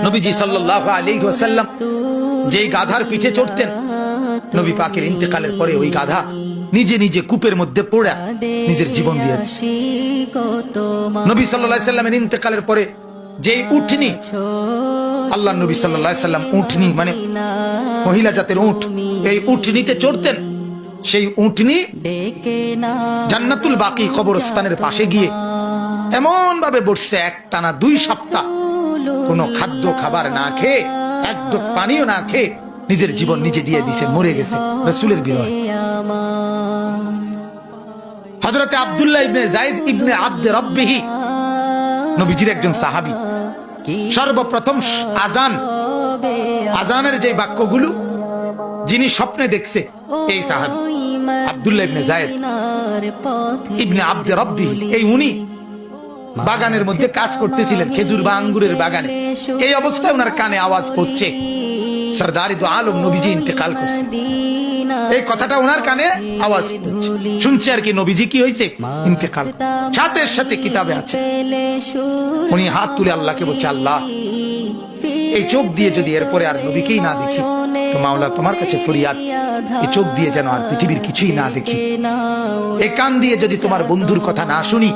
নবীজি সাল্লাল্লাহু আলাইহি ওয়াসাল্লাম যেই গাধার পিঠে চড়তেন, নবী পাকের ইন্তেকালের পরে ওই গাধা নিজে নিজে কূপের মধ্যে পড়ে নিজের জীবন দিয়ে দিয়েছে। নবী সাল্লাল্লাহু আলাইহি সাল্লামের ইন্তেকালের পরে যেই উটনি, আল্লাহ নবী সাল্লাল্লাহু আলাইহি সাল্লাম উটনি মানে মহিলা জাতের উট, এই উটনিতে চড়তেন। সেই উটনি জান্নাতুল বাকি কবরস্থানের পাশে গিয়ে এমন ভাবে বসছে, একটানা 2 সপ্তাহ কোনো খাদ্য খাবার না খেয়ে, এক ঢোক পানিও না খেয়ে নিজের জীবন নিজে দিয়ে দিয়েছে, মরে গেছে রাসূলের বিরহে। হযরত আব্দুল্লাহ ইবনে যায়েদ ইবনে আব্দ রাব্বিহি নবীজির একজন সাহাবী। সর্বপ্রথম আজানের যে বাক্যগুলো যিনি স্বপ্নে দেখছে, এই সাহাবী আব্দুল্লাহ ইবনে যায়েদ ইবনে আব্দ রাব্বিহি, এই উনি বাগানের মধ্যে কাজ করতেছিলেন, খেজুর বা আঙ্গুরের বাগানে। এই অবস্থায় ওনার কানে আওয়াজ পড়ছে সরদারি দো আলম নবীজি ইন্তেকাল করছে। এই কথাটা ওনার কানে আওয়াজ পড়ছে, শুনছে আর কি নবীজি কি হয়েছে, ইন্তেকাল। সাথে সাথে কিতাবে আছে, উনি হাত তুলে আল্লাহকে বলছে, আল্লাহ এই চোখ দিয়ে যদি এরপরে আর নবীকেই না দেখি তো মাওলা তোমার কাছে ফরিয়াদ, এই চোখ দিয়ে যেন আর পৃথিবীর কিছুই না দেখি, এই কান দিয়ে যদি তোমার বন্ধুর কথা না শুনি